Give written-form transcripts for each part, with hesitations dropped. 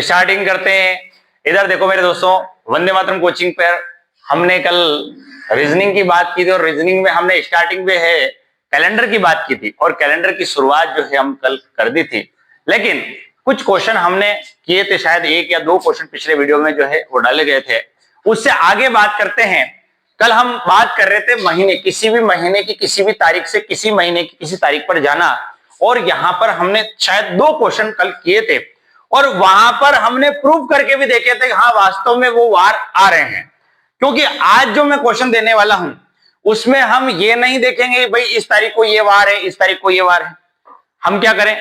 Starting करते हैं। इधर देखो मेरे दोस्तों, वंदे मातरम कोचिंग पर हमने कल रीजनिंग की बात की थी और रीजनिंग में हमने स्टार्टिंग में है कैलेंडर की बात की थी और कैलेंडर की शुरुआत जो है हम कल कर दी थी। लेकिन कुछ क्वेश्चन हमने किए थे, शायद एक या दो क्वेश्चन पिछले वीडियो में जो है वो डाले गए थे। उससे आगे बात करते हैं। कल हम बात कर रहे थे महीने, किसी भी महीने की किसी भी तारीख से किसी महीने की किसी तारीख पर जाना, और यहां पर हमने शायद दो क्वेश्चन कल किए थे और वहां पर हमने प्रूव करके भी देखे थे कि हाँ वास्तव में वो वार आ रहे हैं। क्योंकि आज जो मैं क्वेश्चन देने वाला हूं उसमें हम ये नहीं देखेंगे भाई इस तारीख को ये वार है, इस तारीख को ये वार है। हम क्या करें,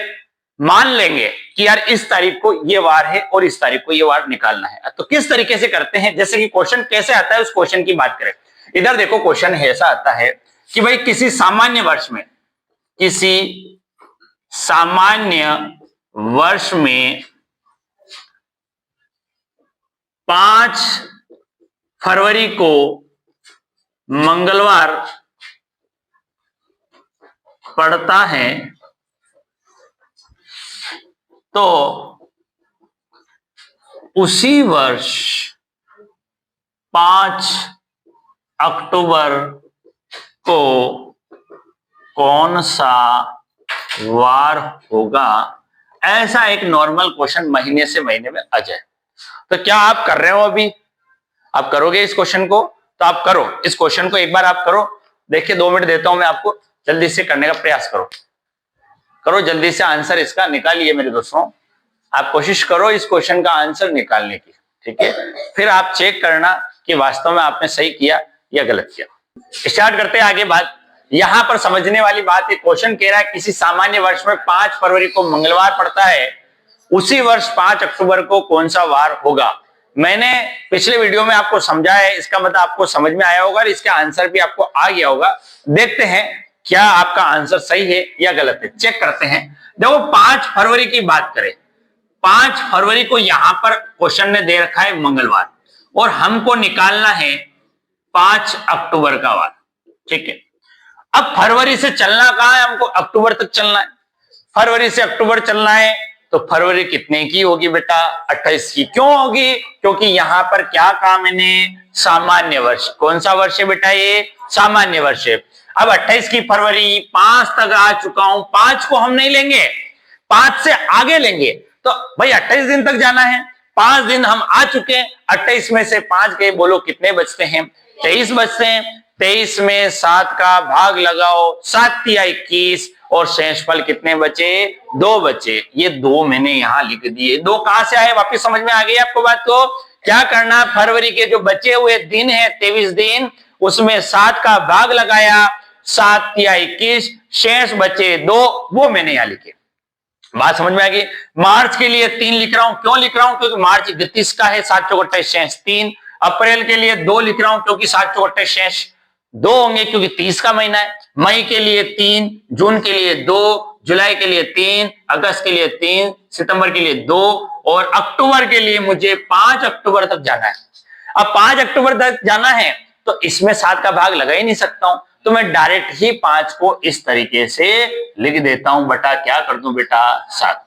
मान लेंगे कि यार इस तारीख को ये वार है और इस तारीख को ये वार निकालना है। तो किस तरीके से करते हैं, जैसे कि क्वेश्चन कैसे आता है उस क्वेश्चन की बात करें। इधर देखो क्वेश्चन ऐसा आता है कि भाई किसी सामान्य वर्ष में, किसी सामान्य वर्ष में 5 फरवरी को मंगलवार पड़ता है, तो उसी वर्ष 5 अक्टूबर को कौन सा वार होगा। ऐसा एक नॉर्मल क्वेश्चन महीने से महीने में आ जाए। तो क्या आप कर रहे हो, अभी आप करोगे इस क्वेश्चन को? तो आप करो इस क्वेश्चन को, एक बार आप करो। देखिए 2 मिनट देता हूं मैं आपको, जल्दी से करने का प्रयास करो जल्दी से आंसर इसका निकालिए मेरे दोस्तों। आप कोशिश करो इस क्वेश्चन का आंसर निकालने की, ठीक है। फिर आप चेक करना कि वास्तव में आपने सही किया या गलत किया। स्टार्ट करते हैं आगे बात। यहां पर समझने वाली बात है, क्वेश्चन कह रहा है किसी सामान्य वर्ष में 5 फरवरी को मंगलवार पड़ता है, उसी वर्ष 5 अक्टूबर को कौन सा वार होगा। मैंने पिछले वीडियो में आपको समझाया है, इसका मतलब आपको समझ में आया होगा और इसका आंसर भी आपको आ गया होगा। देखते हैं क्या आपका आंसर सही है या गलत है, चेक करते हैं। देखो 5 फरवरी की बात करें, 5 फरवरी को यहां पर क्वेश्चन ने दे रखा है मंगलवार, और हमको निकालना है 5 अक्टूबर का वार, ठीक है। अब फरवरी से चलना कहां है, हमको अक्टूबर तक चलना है। फरवरी से अक्टूबर चलना है तो फरवरी कितने की होगी बेटा, 28 की। क्यों होगी, क्योंकि यहां पर क्या कहा मैंने, सामान्य वर्ष। कौन सा वर्ष है बेटा, ये सामान्य वर्ष है। अब 28 की फरवरी 5 तक आ चुका हूं, 5 को हम नहीं लेंगे, 5 से आगे लेंगे। तो भाई 28 दिन तक जाना है, 5 दिन हम आ चुके हैं। 28 में से 5 गए, बोलो कितने बचते हैं, 23 बचते हैं। 23 में 7 का भाग लगाओ, 7 या 21, और शेषफल कितने बचे, 2 बचे। ये 2 मैंने यहां लिख दिए। 2 कहां से आए, वापिस समझ में आ गई आपको बात को। क्या करना, फरवरी के जो बचे हुए दिन है 23 दिन, उसमें 7 का भाग लगाया, 7 या 21, शेष बचे 2, वो मैंने यहां लिखे। बात समझ में आ गई। मार्च के लिए 3 लिख रहा हूं, क्यों लिख रहा हूं, क्योंकि मार्च 31 का है, 7 चौक 28 शेष 3। अप्रैल के लिए 2 लिख रहा हूं, क्योंकि 7 चौक 28 शेष 2 होंगे, क्योंकि 30 का महीना है। मई के लिए 3, जून के लिए 2, जुलाई के लिए 3, अगस्त के लिए 3, सितंबर के लिए 2, और अक्टूबर के लिए मुझे 5 अक्टूबर तक जाना है। अब 5 अक्टूबर तक जाना है तो इसमें 7 का भाग लगा ही नहीं सकता हूं, तो मैं डायरेक्ट ही 5 को इस तरीके से लिख देता हूं, बटा क्या कर दूं बेटा, 7।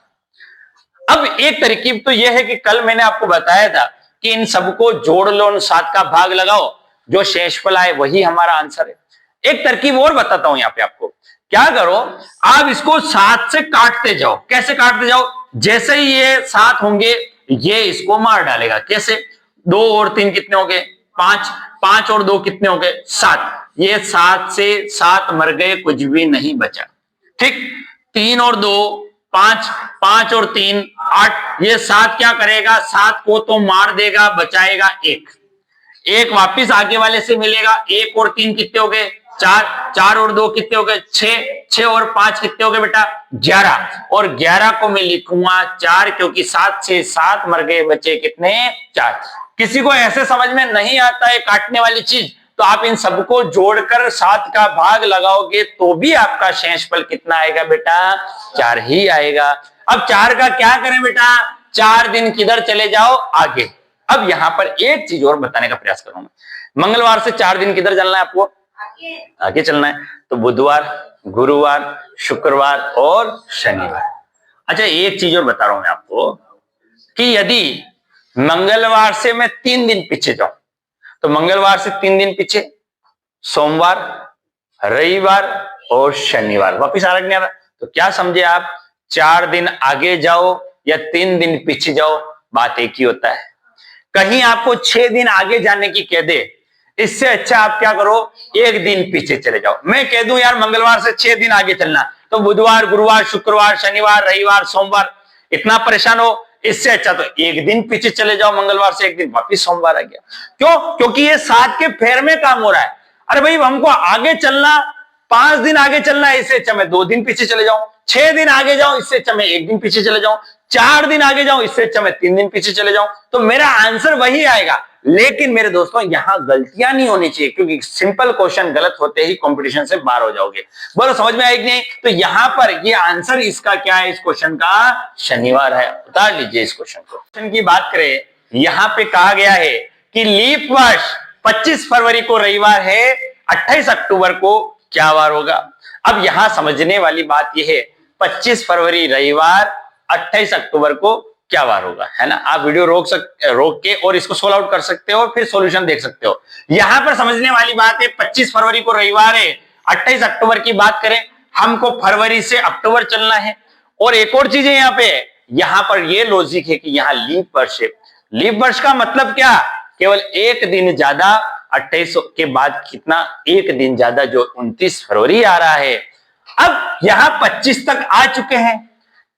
अब एक तरकीब तो यह है कि कल मैंने आपको बताया था कि इन सबको जोड़ लो, 7 का भाग लगाओ, जो शेषफल आए वही हमारा आंसर है। एक तरकीब और बताता हूं यहां पे आपको। क्या करो, आप इसको 7 से काटते जाओ। कैसे काटते जाओ, जैसे ही ये 7 होंगे ये इसको मार डालेगा। कैसे, 2 और 3 कितने हो गए, 5, 5 और 2 कितने हो गए, 7। ये 7 से 7 मर गए, कुछ भी नहीं बचा, ठीक। 3 और 2 5, 5 और 3 8। ये 7 क्या करेगा, 7 को तो मार देगा, बचाएगा 1 वापिस आगे वाले से मिलेगा। 1 और 3 कितने हो गए, 4, 4 और 2 कितने हो गए, 6, 6 और 5 कितने हो गए बेटा, 11। और 11 को मैं लिखूंगा 4, क्योंकि 7 से 7 मर गए, बचे कितने, 4। किसी को ऐसे समझ में नहीं आता है काटने वाली चीज, तो आप इन सबको जोड़कर 7 का भाग लगाओगे तो भी आपका शेषफल कितना आएगा बेटा, 4 ही आएगा। अब 4 का क्या करें बेटा, 4 दिन किधर चले जाओ, आगे। अब यहां पर एक चीज और बताने का प्रयास करूंगा। मंगलवार से 4 दिन किधर चलना है आपको, आगे चलना है। तो बुधवार, गुरुवार, शुक्रवार और शनिवार। अच्छा एक चीज और बता रहा हूं मैं आपको, कि यदि मंगलवार से मैं 3 दिन पीछे जाऊं, तो मंगलवार से 3 दिन पीछे, सोमवार, रविवार और शनिवार, वापिस आ रहा नहीं आ रहा? तो क्या समझे आप, 4 दिन आगे जाओ या 3 दिन पीछे जाओ, बात एक ही होता है। कहीं आपको 6 दिन आगे जाने की कह दे, इससे अच्छा आप क्या करो, 1 दिन पीछे चले जाओ। मैं कह दूं यार मंगलवार से 6 दिन आगे चलना, तो बुधवार, गुरुवार, शुक्रवार, शनिवार, रविवार, सोमवार, इतना परेशान हो, इससे अच्छा तो 1 दिन पीछे चले जाओ, मंगलवार से 1 दिन, वापिस सोमवार आ गया। क्यों? क्योंकि ये 7 के फेर में काम हो रहा है। अरे भाई हमको आगे चलना, 5 दिन आगे चलना है, इससे अच्छा मैं 2 दिन पीछे चले जाऊं। 6 दिन आगे जाऊं, इससे अच्छा मैं 1 दिन पीछे चले जाऊं। 4 दिन आगे जाऊं, इससे अच्छा मैं 3 दिन पीछे चले जाऊं। तो मेरा आंसर वही आएगा। लेकिन मेरे दोस्तों यहां गलतियां नहीं होनी चाहिए, क्योंकि सिंपल क्वेश्चन गलत होते ही कंपटीशन से बाहर हो जाओगे। बोलो समझ में आएगी नहीं? तो यहां पर ये आंसर इसका क्या है, इस क्वेश्चन का शनिवार है। उतार लीजिए इस क्वेश्चन को। क्वेश्चन की बात करें, यहां पे कहा गया है कि लीप वर्ष 25 फरवरी को रविवार है, 28 अक्टूबर को क्या वार होगा। अब यहां समझने वाली बात यह है, 25 फरवरी रविवार, 28 अक्टूबर को क्या वार होगा, है ना। आप वीडियो रोक के और इसको सोल्व आउट कर सकते हो, फिर सॉल्यूशन देख सकते हो। यहां पर समझने वाली बात है, 25 फरवरी को रविवार है, 28 अक्टूबर की बात करें, हमको फरवरी से अक्टूबर चलना है। और एक और चीज है यहाँ पे, यहां पर ये लॉजिक है कि यहाँ लीप वर्ष है। लीप वर्ष का मतलब क्या, केवल 1 दिन ज्यादा, 28 के बाद कितना, 1 दिन ज्यादा, जो 29 फरवरी आ रहा है। अब यहां 25 तक आ चुके हैं,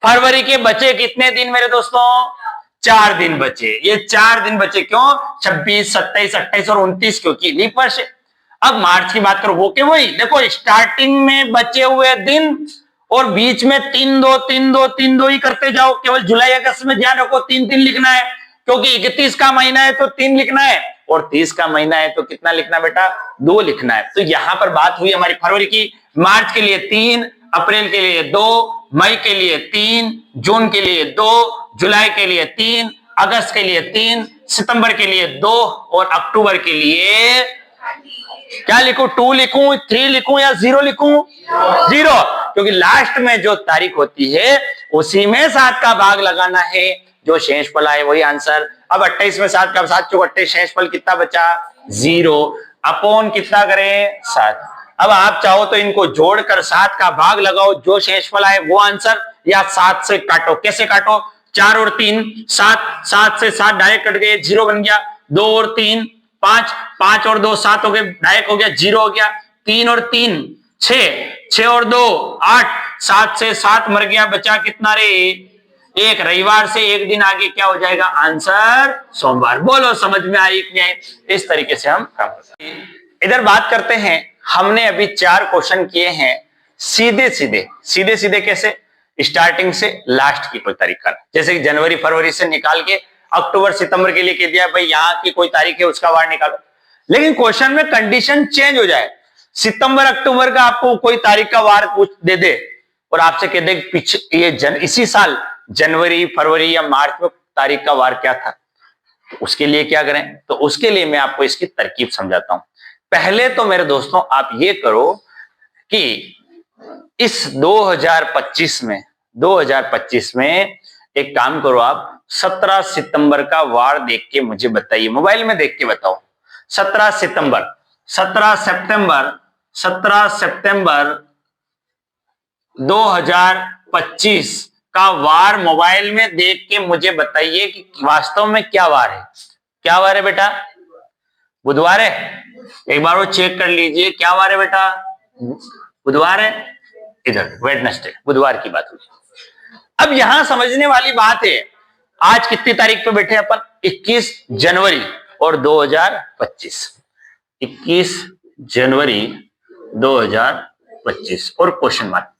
फरवरी के बचे कितने दिन मेरे दोस्तों, 4 दिन बचे। ये 4 दिन बचे क्यों, 26, 27, 28 और 29, क्योंकि लीप वर्ष है। अब मार्च की बात करो, वो के वही देखो, स्टार्टिंग में बचे हुए दिन और बीच में 3 2 3 2 3 2 ही करते जाओ। केवल जुलाई अगस्त में ध्यान रखो 3 लिखना है, क्योंकि 31 का महीना है तो 3 लिखना है, और 30 का महीना है तो कितना लिखना बेटा, 2 लिखना है। तो यहां पर बात हुई हमारी फरवरी की, मार्च के लिए 3, अप्रैल के लिए 2, मई के लिए 3, जून के लिए 2, जुलाई के लिए 3, अगस्त के लिए 3, सितंबर के लिए 2 और अक्टूबर के लिए क्या लिखूं, 2 लिखूं, 3 लिखूं या 0 लिखूं, 0, क्योंकि लास्ट में जो तारीख होती है उसी में 7 का भाग लगाना है, जो शेषफल आए वही आंसर। अब 28 में 7 का 7 चौक 28, शेषफल कितना बचा, 0, अपॉन कितना करें, 7। अब आप चाहो तो इनको जोड़कर 7 का भाग लगाओ, जो शेषफल आए वो आंसर, या 7 से काटो। कैसे काटो, 4 और 3 7, 7 से 7 डायरेक्ट कट गए, 0 बन गया। 2 और 3 5, 5 और 2 7 हो गए, डायरेक्ट हो गया, 0 हो गया। 3 और 3 6, 6 और 2 8, 7 से 7 मर गया, बचा कितना रे, 1। रविवार से 1 दिन आगे क्या हो जाएगा, आंसर सोमवार। बोलो समझ में आई कि नहीं? इस तरीके से हम काम करते हैं। इधर बात करते हैं, हमने अभी 4 क्वेश्चन किए हैं सीधे सीधे कैसे, स्टार्टिंग से लास्ट की कोई तारीख का, जैसे कि जनवरी फरवरी से निकाल के अक्टूबर सितंबर के लिए कह दिया भाई यहाँ की कोई तारीख है उसका वार निकालो। लेकिन क्वेश्चन में कंडीशन चेंज हो जाए, सितंबर अक्टूबर का आपको कोई तारीख का वार पूछ दे और आपसे कह दे पीछे ये इसी साल जनवरी फरवरी या मार्च में तारीख का वार क्या था, तो उसके लिए क्या करें, तो उसके लिए मैं आपको इसकी तरकीब समझाता हूं। पहले तो मेरे दोस्तों आप ये करो कि इस 2025 में एक काम करो, आप 17 सितंबर का वार देख के मुझे बताइए, मोबाइल में देख के बताओ। 17 सितंबर 2025 का वार मोबाइल में देख के मुझे बताइए कि वास्तव में क्या वार है। क्या वार है बेटा, बुधवार है, एक बार वो चेक कर लीजिए क्या वार है बेटा, बुधवार है, इधर वेडनेसडे, बुधवार की बात हुई। अब यहां समझने वाली बात है, आज कितनी तारीख पे बैठे अपन, 21 जनवरी और 2025, 21 जनवरी 2025 और क्वेश्चन मार्क।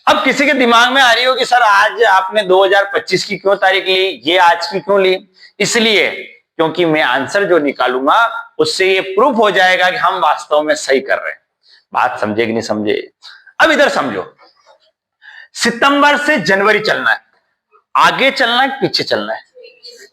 अब किसी के दिमाग में आ रही हो कि सर आज आपने 2025 की क्यों तारीख ली, ये आज की क्यों ली, इसलिए क्योंकि मैं आंसर जो निकालूंगा उससे ये प्रूफ हो जाएगा कि हम वास्तव में सही कर रहे हैं। बात समझे कि नहीं समझे। अब इधर समझो, सितंबर से जनवरी चलना है, आगे चलना है पीछे चलना है,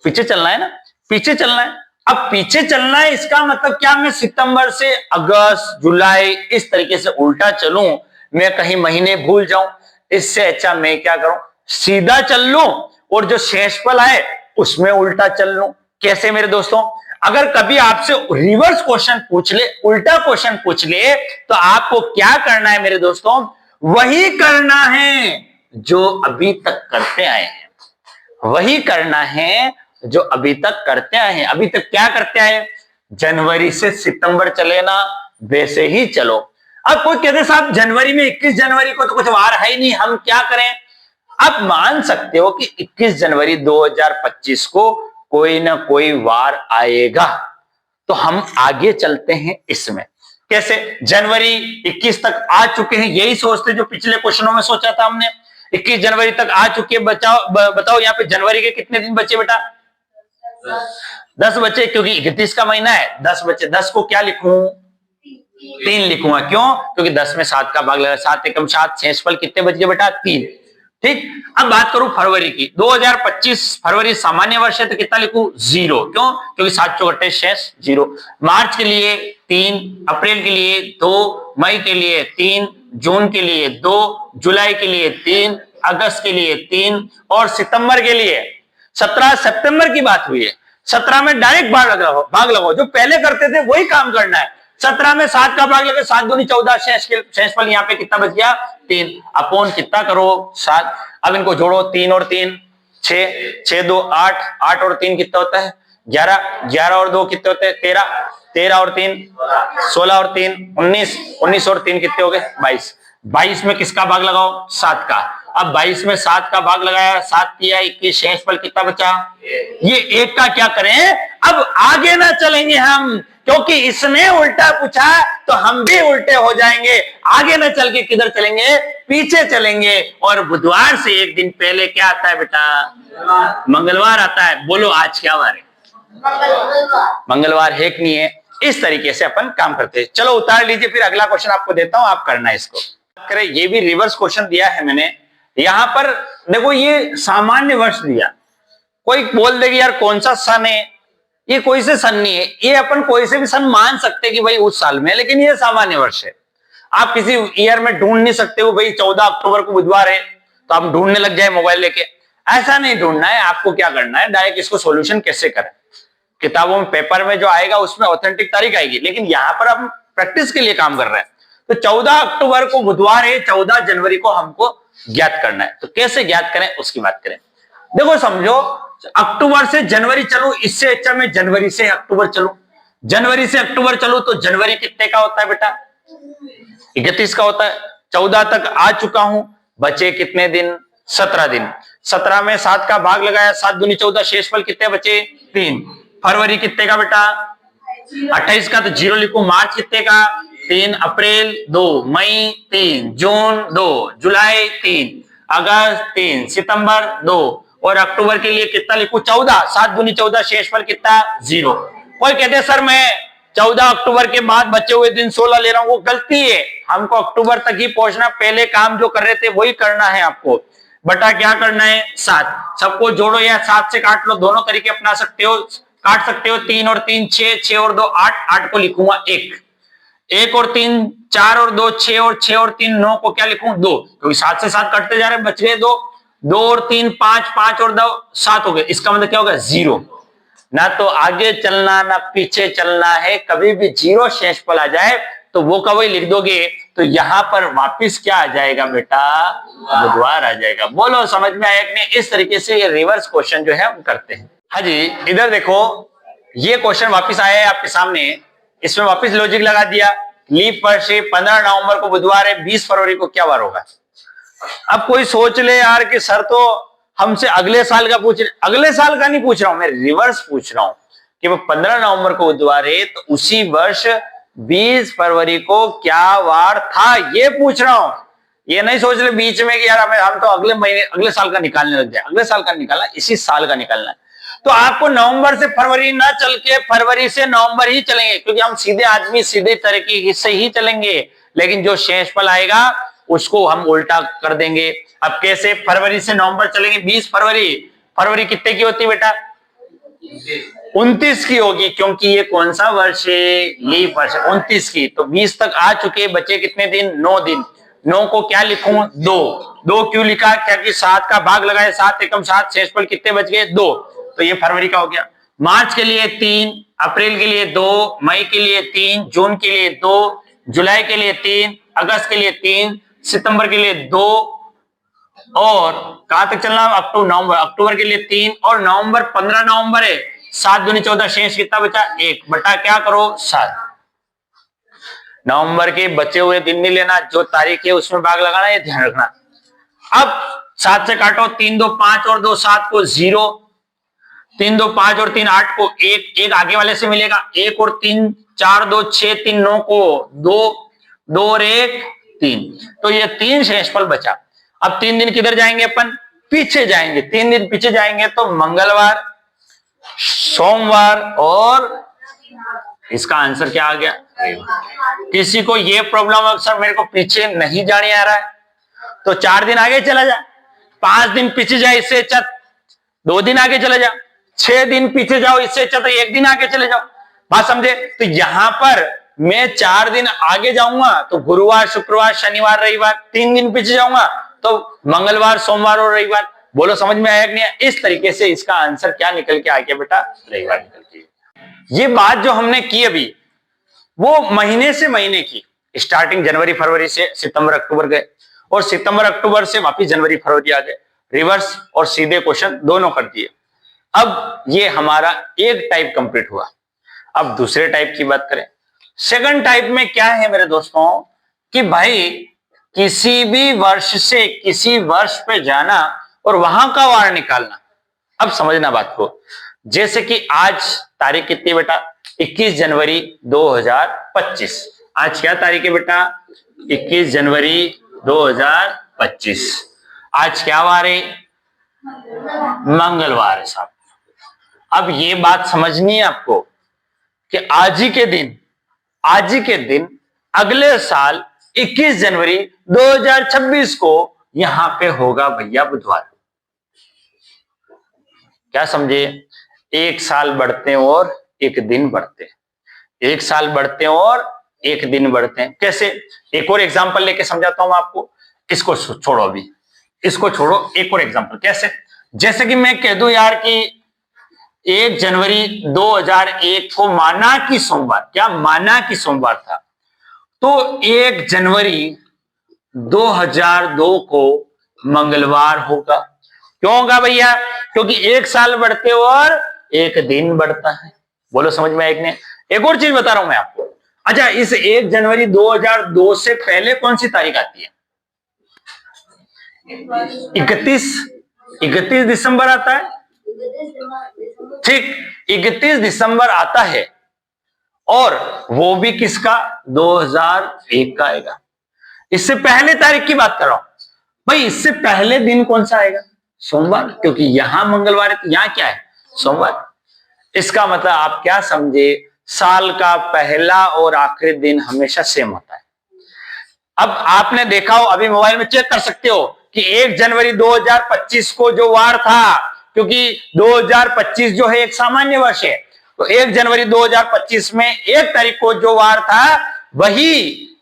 पीछे चलना है ना, पीछे चलना है। अब पीछे चलना है इसका मतलब क्या, मैं सितंबर से अगस्त जुलाई इस तरीके से उल्टा चलूं, मैं कहीं महीने भूल जाऊं, इससे अच्छा मैं क्या करूं, सीधा चल लूं और जो शेषफल आए उसमें उल्टा चल लूं। कैसे मेरे दोस्तों? अगर कभी आपसे रिवर्स क्वेश्चन पूछ ले, उल्टा क्वेश्चन पूछ ले, तो आपको क्या करना है मेरे दोस्तों? वही करना है जो अभी तक करते आए हैं, वही करना है जो अभी तक करते आए हैं। अभी तक क्या करते आए? जनवरी से सितंबर चले ना, वैसे ही चलो। अब कोई कहते साहब जनवरी में 21 जनवरी को तो कुछ वार है ही नहीं, हम क्या करें? आप मान सकते हो कि 21 जनवरी 2025 को कोई ना कोई वार आएगा, तो हम आगे चलते हैं इसमें। कैसे? जनवरी 21 तक आ चुके हैं, यही सोचते जो पिछले क्वेश्चनों में सोचा था हमने। 21 जनवरी तक आ चुके, बताओ यहाँ पे जनवरी के कितने दिन बचे बेटा? 10 बचे, क्योंकि 31 का महीना है, 10 बचे। 10 को क्या लिखूं? 3 लिखूंगा। क्यों? क्योंकि 10 में 7 का भाग लगा, 7 एकम 7, शेषफल कितने बच गए बेटा? 3। ठीक। अब बात करूं फरवरी की। 2025 फरवरी सामान्य वर्ष है तो कितना लिखूं? 0। क्यों? क्योंकि 7 चौगटे शेष 0। मार्च के लिए 3, अप्रैल के लिए 2, मई के लिए 3, जून के लिए 2, जुलाई के लिए 3, अगस्त के लिए 3 और सितंबर के लिए 17 सितंबर की बात हुई है। 17 में डायरेक्ट भाग लगाओ, जो पहले करते थे वही काम करना है। 17 में 7 का भाग लगे, 7 दूनी 14, शेषफल यहाँ पे कितना बच गया? 3। अपोन कितना करो? 7। अब इनको जोड़ो, 3 और 3 6, 6 2 8, 8 और 3 कितना होता है? 11, 11 और 2 कितने होते हैं? 13, 13 और 3 16 और 3 19, 19 और 3 कितने हो गए? 22। 22 में किसका भाग लगाओ? 7 का। अब 22 में 7 का भाग लगाया, 7 किया 21, शेषफल कितना बचा? ये 1 का क्या करें? अब आगे ना चलेंगे हम, क्योंकि इसने उल्टा पूछा तो हम भी उल्टे हो जाएंगे। आगे ना चल के किधर चलेंगे? पीछे चलेंगे। और बुधवार से एक दिन पहले क्या आता है बेटा? मंगलवार आता है। बोलो आज क्या वार है? मंगलवार है कि नहीं है? इस तरीके से अपन काम करते हैं। चलो उतार लीजिए, फिर अगला क्वेश्चन आपको देता हूं, आप करना है इसको। करें, ये भी रिवर्स क्वेश्चन दिया है मैंने। यहां पर देखो, ये सामान्य वर्ष दिया। कोई बोल देगी यार कौन सा सन है, ये कोई से सन नहीं है, ये अपन कोई से भी सन मान सकते कि भाई उस साल में, लेकिन ये सामान्य वर्ष है। आप किसी ईयर में ढूंढ नहीं सकते हो भाई 14 अक्टूबर को बुधवार है तो आप ढूंढने लग जाए मोबाइल लेके। ऐसा नहीं ढूंढना है। आपको क्या करना है, डायरेक्ट इसको सोल्यूशन कैसे करें, किताबों में पेपर में जो आएगा उसमें ऑथेंटिक तारीख आएगी, लेकिन यहां पर हम प्रैक्टिस के लिए काम कर रहे हैं। तो 14 अक्टूबर को बुधवार है, 14 जनवरी को हमको ज्ञात करना है। तो कैसे ज्ञात करें उसकी बात करें। देखो समझो, अक्टूबर से जनवरी चलूं, इससे अच्छा मैं जनवरी से अक्टूबर चलूं। जनवरी से अक्टूबर चलूं तो जनवरी कितने का होता है बेटा? 31 का होता है। 14 तक आ चुका हूं, बचे कितने दिन? 17 दिन। 17 में 7 का भाग लगाया, 7 दूनी 14, शेषफल कितने बचे? 3। फरवरी कितने का बेटा? 28 का, तो 0 लिखूं। मार्च कितने का? 3। अप्रैल 2, मई 3, जून 2, जुलाई 3, अगस्त 3, सितंबर 2 और अक्टूबर के लिए कितना लिखूं? 14। 7 दूनी 14, शेषफल कितना? 0। कोई कहते सर मैं 14 अक्टूबर के बाद बचे हुए दिन 16 ले रहा हूं, वो गलती है। हमको अक्टूबर तक ही पहुंचना, पहले काम जो कर रहे थे वही करना है आपको। बटा क्या करना है? 7। सबको जोड़ो या 7 से काट लो, दोनों तरीके अपना सकते हो, काट सकते हो। 3 और 3 6, 6 और 2 8, 8 को लिखूंगा 1, 1 और 3 4 और 2 6 और 6 और 3 9 को क्या लिखूं? 2, क्योंकि 7 से 7 कटते जा रहे हैं, बच गए 2, 2 और 3 5, 5 और 2 7 हो गए। इसका मतलब क्या होगा? 0। ना तो आगे चलना ना पीछे चलना है। कभी भी 0 शेषफल आ जाए तो वो कभी लिख दोगे तो यहां पर वापिस क्या आ जाएगा बेटा? बुधवार आ जाएगा। बोलो समझ में आया कि नहीं? इस तरीके से ये रिवर्स क्वेश्चन जो है हम करते हैं। हाँ जी, इधर देखो, ये क्वेश्चन वापिस आया है आपके सामने। इसमें वापिस लॉजिक लगा दिया। लीप वर्ष है, 15 नवंबर को बुधवार है, 20 फरवरी को क्या वार होगा? अब कोई सोच ले यार कि सर तो हमसे अगले साल का पूछ रहे। अगले साल का नहीं पूछ रहा हूं मैं, रिवर्स पूछ रहा हूं कि वो 15 नवंबर को बुधवार है तो उसी वर्ष 20 फरवरी को क्या वार था, ये पूछ रहा हूं। ये नहीं सोच ले बीच में कि यार हम तो अगले महीने अगले साल का निकालने लग जाए। अगले साल का निकालना, इसी साल का निकालना है। तो आपको नवंबर से फरवरी ना चल के फरवरी से नवंबर ही चलेंगे, क्योंकि हम सीधे आदमी सीधे तरीके से ही चलेंगे। लेकिन जो शेषफल आएगा उसको हम उल्टा कर देंगे। अब कैसे? फरवरी से नवंबर चलेंगे। 20 फरवरी, फरवरी कितने की होती है बेटा? 29 की होगी, क्योंकि ये कौन सा वर्ष है? लीप वर्ष, 29 की। तो 20 तक आ चुके, बचे कितने दिन? 9 दिन। 9 को क्या लिखूं 2, 2 क्यों लिखा, क्योंकि 7 का भाग लगाए 7 एकम 7, शेषफल कितने बच गए 2, तो ये फरवरी का हो गया। मार्च के लिए 3, अप्रैल के लिए 2, मई के लिए 3, जून के लिए 2, जुलाई के लिए 3, अगस्त के लिए 3, सितंबर के लिए 2, और कहां तक चलना अक्टूबर नवंबर, अक्टूबर के लिए 3, और नवंबर 15 नवंबर है, 7 दूनी 14, शेष कितना बचा 1 बटा क्या करो 7। नवंबर के बचे हुए दिन नहीं लेना, जो तारीख है उसमें भाग लगाना, ये ध्यान रखना। अब 7 से काटो, 3 2 5 और 2 7 को 0, 3 2 5 और 3 8 को 1, 1 आगे वाले से मिलेगा, 1 और 3 4 2 6 3 9 को 2, 2 और 1 3, तो ये 3 शेषफल बचा। अब 3 दिन किधर जाएंगे अपन, पीछे जाएंगे, 3 दिन पीछे जाएंगे तो मंगलवार, सोमवार, और इसका आंसर क्या आ गया। किसी को ये प्रॉब्लम है सर मेरे को पीछे नहीं जाने आ रहा है, तो 4 दिन आगे चला जा, 5 दिन पीछे जाए इससे अच्छा 2 दिन आगे चले जाओ, 6 दिन पीछे जाओ इससे अच्छा तो 1 दिन आगे चले जाओ, बात समझे। तो यहां पर मैं 4 दिन आगे जाऊंगा तो गुरुवार शुक्रवार शनिवार रविवार, 3 दिन पीछे जाऊंगा तो मंगलवार सोमवार और रविवार। बोलो समझ में आया कि नहीं। इस तरीके से इसका आंसर क्या निकल के आ गया बेटा, रविवार निकल के। ये बात जो हमने की अभी वो महीने से महीने की, स्टार्टिंग जनवरी फरवरी से सितंबर अक्टूबर गए, और सितंबर अक्टूबर से वापिस जनवरी फरवरी आ गए, रिवर्स और सीधे क्वेश्चन दोनों कर दिए। अब ये हमारा एक टाइप कंप्लीट हुआ। अब दूसरे टाइप की बात करें। सेकंड टाइप में क्या है मेरे दोस्तों कि भाई किसी भी वर्ष से किसी वर्ष पे जाना और वहां का वार निकालना। अब समझना बात को, जैसे कि आज तारीख कितनी बेटा 21 जनवरी 2025। आज क्या तारीख है बेटा 21 जनवरी 2025। आज क्या वार है मंगलवार है साहब। अब ये बात समझनी है आपको कि आज ही के दिन अगले साल 21 जनवरी 2026 को यहां पे होगा भैया बुधवार। क्या समझे, एक साल बढ़ते हैं और एक दिन बढ़ते हैं, एक साल बढ़ते हैं और एक दिन बढ़ते हैं। कैसे, एक और एग्जांपल लेके समझाता हूं आपको। इसको छोड़ो अभी, इसको छोड़ो, एक और एग्जांपल। कैसे, जैसे कि मैं कह दूं यार कि 1 जनवरी 2001 को माना कि सोमवार, क्या माना कि सोमवार था, तो 1 जनवरी 2002 को मंगलवार होगा। क्यों होगा भैया, क्योंकि एक साल बढ़ते और एक दिन बढ़ता है। बोलो समझ में आया कि नहीं। एक और चीज बता रहा हूं मैं आपको। अच्छा, इस 1 जनवरी 2002 से पहले कौन सी तारीख आती है, 31 दिसंबर आता है। ठीक, 31 दिसंबर आता है, और वो भी किसका 2001 का आएगा। इससे पहले तारीख की बात कर रहा हूं भाई, इससे पहले दिन कौन सा आएगा सोमवार, क्योंकि यहां मंगलवार है तो यहां क्या है सोमवार। इसका मतलब आप क्या समझे, साल का पहला और आखिरी दिन हमेशा सेम होता है। अब आपने देखा हो, अभी मोबाइल में चेक कर सकते हो कि 1 जनवरी 2025 को जो वार था, क्योंकि 2025 जो है एक सामान्य वर्ष है, तो 1 जनवरी 2025 में 1 तारीख को जो वार था वही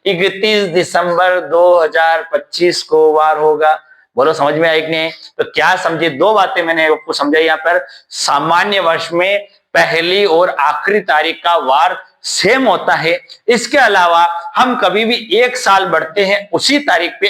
31 दिसंबर 2025 को वार होगा। बोलो समझ में आई कि नहीं। तो क्या समझे, दो बातें मैंने आपको समझाई यहाँ पर। सामान्य वर्ष में पहली और आखिरी तारीख का वार सेम होता है। इसके अलावा हम कभी भी एक साल बढ़ते हैं उसी तारीख पे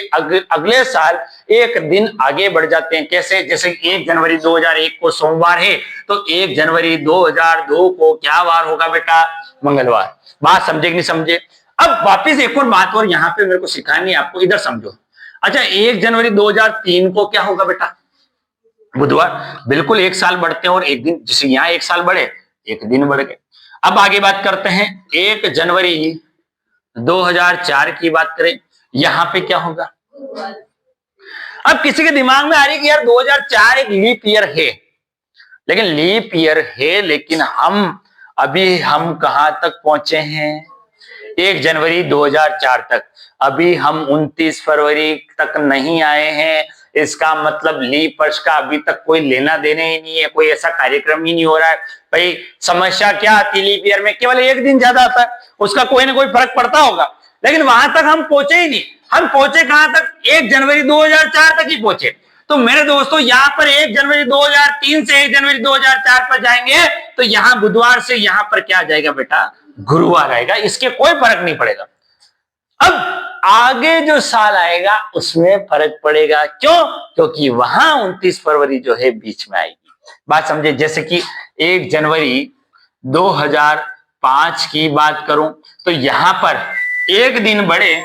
अगले साल एक दिन आगे बढ़ जाते हैं। कैसे, जैसे 1 जनवरी 2001 को सोमवार है तो 1 जनवरी 2002 को क्या वार होगा बेटा, मंगलवार। बात समझे कि नहीं समझे। अब वापिस एक और बात और यहाँ पे मेरे को सिखानी है आपको, इधर समझो। अच्छा, 1 जनवरी 2003 को क्या होगा बेटा, बुधवार। बिल्कुल एक साल बढ़ते हैं और एक दिन, जैसे यहाँ एक साल बढ़े एक दिन बढ़ गए। अब आगे बात करते हैं 1 जनवरी 2004 की बात करें, यहां पे क्या होगा। अब किसी के दिमाग में आ रही है कि यार 2004 एक लीप ईयर है, लेकिन लीप ईयर है लेकिन हम कहां तक पहुंचे हैं 1 जनवरी 2004 तक। अभी हम 29 फरवरी तक नहीं आए हैं। इसका मतलब लीप वर्ष का अभी तक कोई लेना देना ही नहीं है, कोई ऐसा कार्यक्रम ही नहीं हो रहा है। भाई समस्या क्या आती लीप ईयर में, केवल एक दिन ज्यादा आता है, उसका कोई ना कोई फर्क पड़ता होगा, लेकिन वहां तक हम पहुंचे ही नहीं। हम पहुंचे कहां तक, 1 जनवरी 2004 तक ही पहुंचे। तो मेरे दोस्तों यहां पर 1 जनवरी 2003 से 1 जनवरी 2004 पर जाएंगे तो यहां बुधवार से यहां पर क्या आ जाएगा बेटा, गुरुवार आएगा, इसके कोई फर्क नहीं पड़ेगा। अब आगे जो साल आएगा उसमें फर्क पड़ेगा, क्यों? क्योंकि वहां 29 फरवरी जो है बीच में आएगी। बात समझे? जैसे कि 1 जनवरी 2005 की बात करूं तो यहां पर एक दिन बढ़े,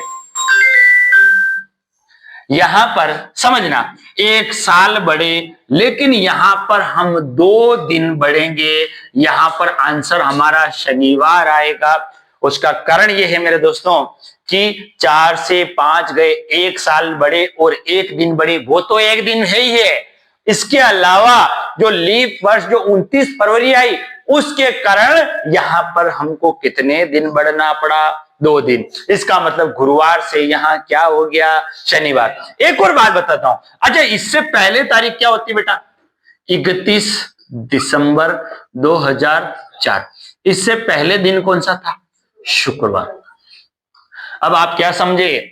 यहां पर समझना एक साल बढ़े, लेकिन यहां पर हम 2 दिन बढ़ेंगे। यहां पर आंसर हमारा शनिवार आएगा। उसका कारण यह है मेरे दोस्तों कि 4 से 5 गए, 1 साल बढ़े और 1 दिन बढ़े, वो तो 1 दिन है ही है। इसके अलावा जो लीप वर्ष जो 29 फरवरी आई उसके कारण यहां पर हमको कितने दिन बढ़ना पड़ा, 2 दिन। इसका मतलब गुरुवार से यहां क्या हो गया, शनिवार। एक और बात बताता हूं, अच्छा इससे पहले तारीख क्या होती बेटा, 31 दिसंबर 2004। इससे पहले दिन कौन सा था, शुक्रवार। अब आप क्या समझे,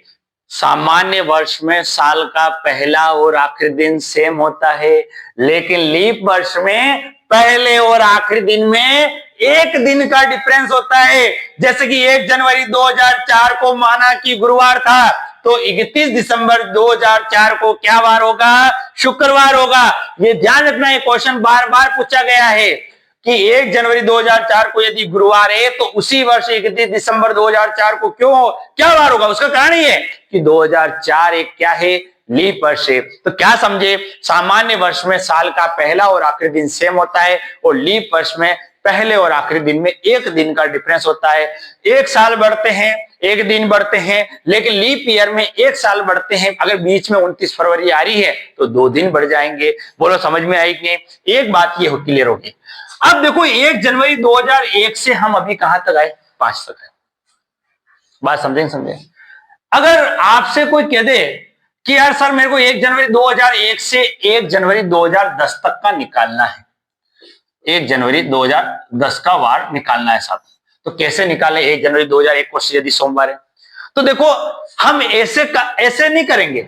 सामान्य वर्ष में साल का पहला और आखिरी दिन सेम होता है, लेकिन लीप वर्ष में पहले और आखिरी दिन में 1 दिन का डिफरेंस होता है। जैसे कि 1 जनवरी 2004 को माना कि गुरुवार था, तो 31 दिसंबर 2004 को क्या वार होगा, शुक्रवार होगा। ये ध्यान रखना, ये क्वेश्चन बार बार पूछा गया है कि 1 जनवरी 2004 को यदि गुरुवार है तो उसी वर्ष 31 दिसंबर 2004 को क्यों, क्या वार होगा। उसका कारण ये है कि 2004 एक क्या है, लीप वर्ष है। तो क्या समझे, सामान्य वर्ष में साल का पहला और आखिरी दिन सेम होता है और लीप वर्ष में पहले और आखिरी दिन में 1 दिन का डिफरेंस होता है। 1 साल बढ़ते हैं, 1 दिन बढ़ते हैं, लेकिन लीप ईयर में 1 साल बढ़ते हैं। अगर बीच में 29 फरवरी आ रही है तो 2 दिन बढ़ जाएंगे। बोलो समझ में आई कि नहीं? एक बात ये क्लियर होगी। अब देखो 1 जनवरी 2001 से हम अभी कहां तक आए, 5 तक आए। बात समझेंगे, समझे? अगर आपसे कोई कह दे कि यार सर मेरे को 1 जनवरी 2001 से 1 जनवरी 2010 तक का निकालना है, 1 जनवरी 2010 का वार निकालना है साहब, तो कैसे निकालें? 1 जनवरी 2001 को यदि सोमवार है तो देखो हम ऐसे नहीं करेंगे,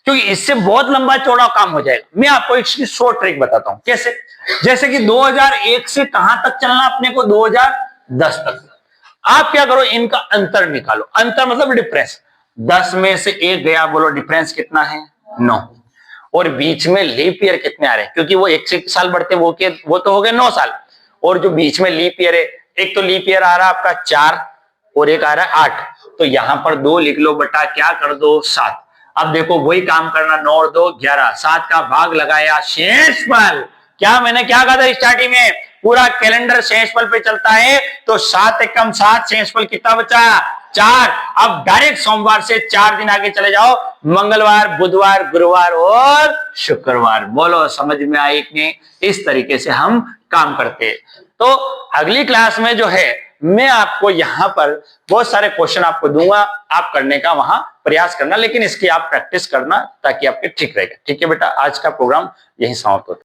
क्योंकि इससे बहुत लंबा चौड़ा काम हो जाएगा। मैं आपको एक शॉर्ट ट्रिक बताता हूं कैसे। जैसे कि 2001 से कहां तक चलना अपने को, 2010 तक। आप क्या करो, इनका अंतर निकालो। अंतर मतलब डिफरेंस। 10 में से 1 गया, बोलो डिफरेंस कितना है, 9। और बीच में लीप ईयर कितने आ रहे हैं, क्योंकि वो 1 साल बढ़ते वो तो हो गए 9 साल। और जो बीच में लीप ईयर है, एक तो लीप ईयर आ रहा है आपका 4 और एक आ रहा है 8, तो यहां पर 2 लिख लो बटा क्या कर दो, 7। अब देखो वही काम करना, 9 और 2 11, 7 का भाग लगाया, शेषफल। क्या मैंने क्या कहा था स्टार्टिंग में, पूरा कैलेंडर शेषफल पे चलता है, तो 7 एकम 7, शेषफल कितना बचा, 4। अब डायरेक्ट सोमवार से 4 दिन आगे चले जाओ, मंगलवार, बुधवार, गुरुवार और शुक्रवार। बोलो समझ में आई कि नहीं? इस तरीके से हम काम करते हैं। तो अगली क्लास में जो है मैं आपको यहां पर बहुत सारे क्वेश्चन आपको दूंगा, आप करने का वहां प्रयास करना, लेकिन इसकी आप प्रैक्टिस करना ताकि आपके ठीक रहेगा। ठीक है बेटा, आज का प्रोग्राम यही समाप्त होता है।